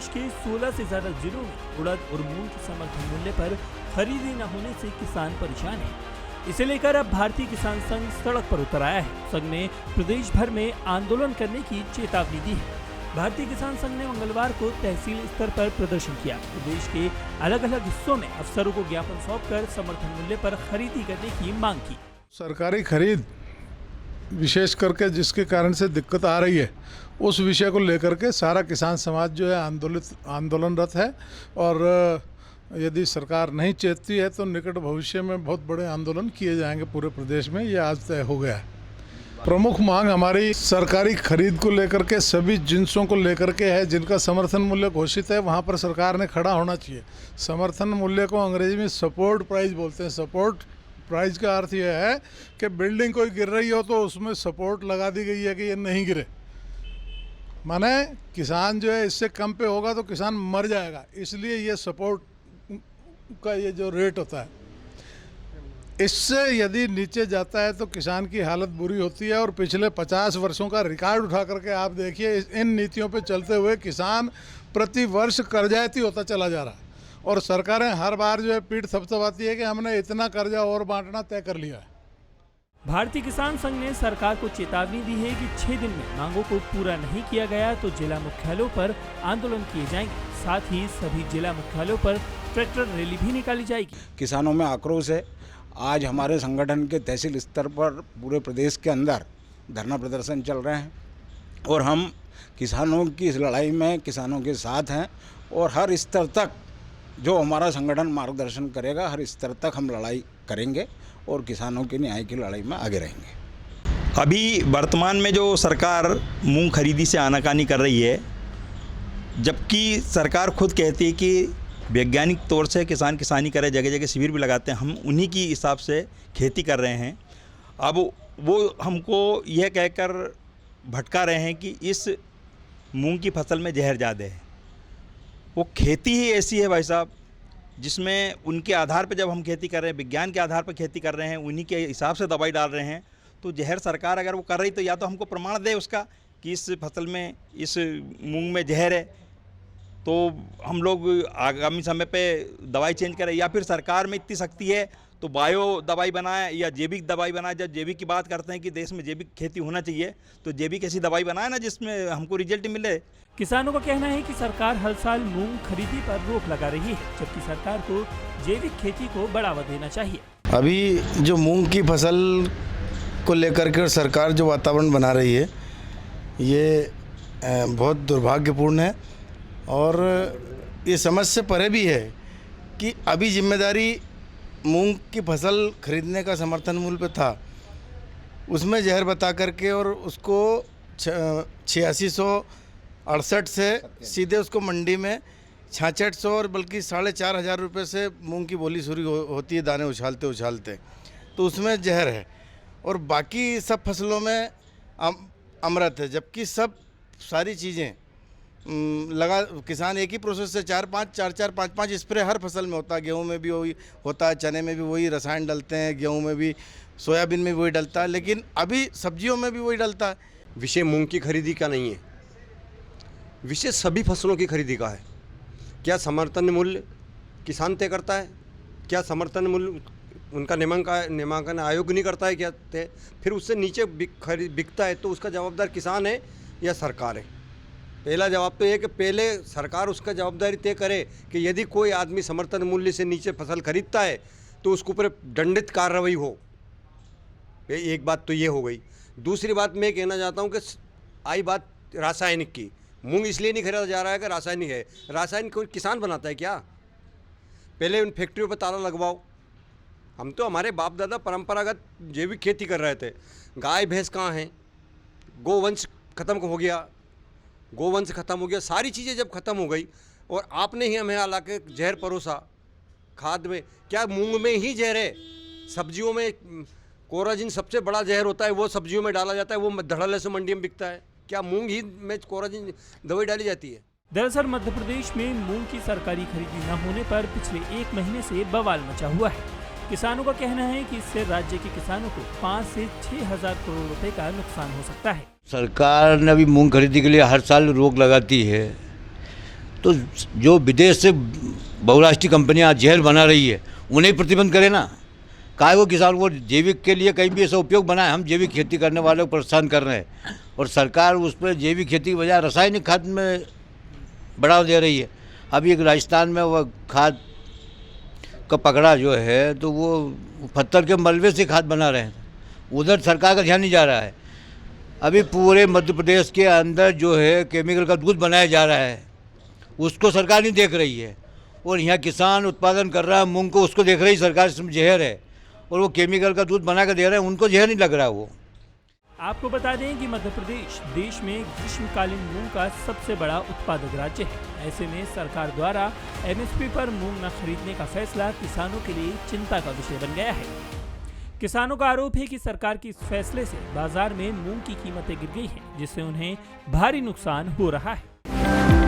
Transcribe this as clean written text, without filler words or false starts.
प्रदेश के 16 से ज्यादा जिलों में उड़द और मूंग के समर्थन मूल्य पर खरीदी न होने से किसान परेशान हैं। इसे लेकर अब भारतीय किसान संघ सड़क पर उतर आया है। संघ ने प्रदेश भर में आंदोलन करने की चेतावनी दी है। भारतीय किसान संघ ने मंगलवार को तहसील स्तर पर प्रदर्शन किया। प्रदेश के अलग अलग हिस्सों में अफसरों को ज्ञापन सौंपकर समर्थन मूल्य पर खरीदी करने की मांग की। सरकारी खरीद विशेष करके जिसके कारण से दिक्कत आ रही है, उस विषय को लेकर के सारा किसान समाज जो है आंदोलनरत है। और यदि सरकार नहीं चेतती है तो निकट भविष्य में बहुत बड़े आंदोलन किए जाएंगे पूरे प्रदेश में। ये आज तय हो गया है। प्रमुख मांग हमारी सरकारी खरीद को लेकर के सभी जिन्सों को लेकर के है जिनका समर्थन मूल्य घोषित है, वहाँ पर सरकार ने खड़ा होना चाहिए। समर्थन मूल्य को अंग्रेजी में सपोर्ट प्राइस बोलते हैं। सपोर्ट प्राइस का अर्थ यह है कि बिल्डिंग कोई गिर रही हो तो उसमें सपोर्ट लगा दी गई है कि ये नहीं गिरे। माने किसान जो है इससे कम पे होगा तो किसान मर जाएगा, इसलिए ये सपोर्ट का ये जो रेट होता है, इससे यदि नीचे जाता है तो किसान की हालत बुरी होती है। और पिछले 50 वर्षों का रिकॉर्ड उठा करके आप देखिए, इन नीतियों पे चलते हुए किसान प्रति वर्ष कर्जायती होता चला जा रहा है। और सरकारें हर बार जो है पीठ थपथपाती है कि हमने इतना कर्जा और बांटना तय कर लिया है। भारतीय किसान संघ ने सरकार को चेतावनी दी है कि 6 दिन में मांगों को पूरा नहीं किया गया तो जिला मुख्यालयों पर आंदोलन किए जाएंगे। साथ ही सभी जिला मुख्यालयों पर ट्रैक्टर रैली भी निकाली जाएगी। किसानों में आक्रोश है। आज हमारे संगठन के तहसील स्तर पर पूरे प्रदेश के अंदर धरना प्रदर्शन चल रहे हैं और हम किसानों की इस लड़ाई में किसानों के साथ हैं। और हर स्तर तक जो हमारा संगठन मार्गदर्शन करेगा, हर स्तर तक हम लड़ाई करेंगे और किसानों के न्याय की लड़ाई में आगे रहेंगे। अभी वर्तमान में जो सरकार मूंग खरीदी से आनाकानी कर रही है, जबकि सरकार खुद कहती है कि वैज्ञानिक तौर से किसान किसानी करे, जगह जगह शिविर भी लगाते हैं, हम उन्हीं की हिसाब से खेती कर रहे हैं। अब वो हमको यह कहकर भटका रहे हैं कि इस मूंग की फसल में जहर ज़्यादा है। वो खेती ही ऐसी है भाई साहब, जिसमें उनके आधार पर जब हम खेती कर रहे हैं, विज्ञान के आधार पर खेती कर रहे हैं, उन्हीं के हिसाब से दवाई डाल रहे हैं, तो जहर सरकार अगर वो कर रही तो या तो हमको प्रमाण दे उसका कि इस फसल में, इस मूंग में जहर है, तो हम लोग आगामी समय पे दवाई चेंज करें। या फिर सरकार में इतनी शक्ति है तो बायो दवाई बनाए या जैविक दवाई बनाए। जब जैविक की बात करते हैं कि देश में जैविक खेती होना चाहिए, तो जैविक ऐसी दवाई बनाए ना जिसमें हमको रिजल्ट मिले। किसानों का कहना है कि सरकार हर साल मूंग खरीदी पर रोक लगा रही है, जबकि सरकार को जैविक खेती को बढ़ावा देना चाहिए। अभी जो मूंग की फसल को लेकर के सरकार जो वातावरण बना रही है, ये बहुत दुर्भाग्यपूर्ण है। और ये समझ से परे भी है कि अभी जिम्मेदारी मूंग की फसल खरीदने का समर्थन मूल्य पे था, उसमें जहर बता करके और उसको 8668 से सीधे उसको मंडी में 6600 और बल्कि 4500 रुपये से मूंग की बोली शुरू होती है दाने उछालते उछालते, तो उसमें जहर है। और बाकी सब फसलों में अमृत है, जबकि सब सारी चीज़ें लगा किसान एक ही प्रोसेस से 4-5 स्प्रे हर फसल में होता है। गेहूं में भी वही होता है, चने में भी वही रसायन डलते हैं, गेहूं में भी, सोयाबीन में भी वही डलता है, लेकिन अभी सब्जियों में भी वही डलता है। विषय मूंग की खरीदी का नहीं है, विषय सभी फसलों की खरीदी का है। क्या समर्थन मूल्य किसान तय करता है? क्या समर्थन मूल्य उनका नामांकन आयोग नहीं करता है क्या तय? फिर उससे नीचे बिकता है तो उसका जवाबदार किसान है या सरकार है? पहला जवाब तो ये कि पहले सरकार उसका जवाबदारी तय करे कि यदि कोई आदमी समर्थन मूल्य से नीचे फसल खरीदता है तो उसके ऊपर दंडित कार्रवाई हो। एक बात तो ये हो गई। दूसरी बात मैं कहना चाहता हूँ कि आई बात रासायनिक की। मूंग इसलिए नहीं खरीदा जा रहा है कि रासायनिक है। रासायनिक कोई किसान बनाता है क्या? पहले उन फैक्ट्रियों पर ताला लगवाओ। हम तो हमारे बाप दादा परंपरागत जैविक खेती कर रहे थे। गाय भैंस कहाँ हैं? गोवंश खत्म हो गया, गोवंश खत्म हो गया। सारी चीज़ें जब खत्म हो गई और आपने ही हमें हालांकि जहर परोसा खाद में। क्या मूंग में ही जहर है? सब्जियों में कोराजिन सबसे बड़ा जहर होता है, वो सब्जियों में डाला जाता है, वो धड़ल्ले से मंडी में बिकता है। क्या मूंग ही में कोराजिन दवाई डाली जाती है? दरअसल मध्य प्रदेश में मूंग की सरकारी खरीदी न होने पर पिछले 1 महीने से बवाल मचा हुआ है। किसानों का कहना है कि इससे राज्य के किसानों को 5 से 6 हजार करोड़ रुपए का नुकसान हो सकता है। सरकार ने अभी मूंग खरीदी के लिए हर साल रोक लगाती है, तो जो विदेश से बहुराष्ट्रीय कंपनियां जहर बना रही है उन्हें प्रतिबंध करे ना। काहे वो किसान वो जैविक के लिए कहीं भी ऐसा उपयोग बनाए, हम जैविक खेती करने वालों को प्रोत्साहन कर रहे हैं और सरकार उस पर जैविक खेती की बजाय रासायनिक खाद में बढ़ावा दे रही है। अभी एक राजस्थान में वह खाद का पकड़ा जो है तो वो पत्थर के मलबे से खाद बना रहे हैं, उधर सरकार का ध्यान नहीं जा रहा है। अभी पूरे मध्य प्रदेश के अंदर जो है केमिकल का दूध बनाया जा रहा है, उसको सरकार नहीं देख रही है और यहाँ किसान उत्पादन कर रहा है मूंग को, उसको देख रही सरकार इसमें जहर है और वो केमिकल का दूध बना कर दे रहे हैं, उनको जहर नहीं लग रहा वो। आपको बता दें कि मध्य प्रदेश देश में ग्रीष्मकालीन मूंग का सबसे बड़ा उत्पादक राज्य है। ऐसे में सरकार द्वारा एमएसपी पर मूंग न खरीदने का फैसला किसानों के लिए चिंता का विषय बन गया है। किसानों का आरोप है कि सरकार के इस फैसले से बाजार में मूंग की कीमतें गिर गई हैं, जिससे उन्हें भारी नुकसान हो रहा है।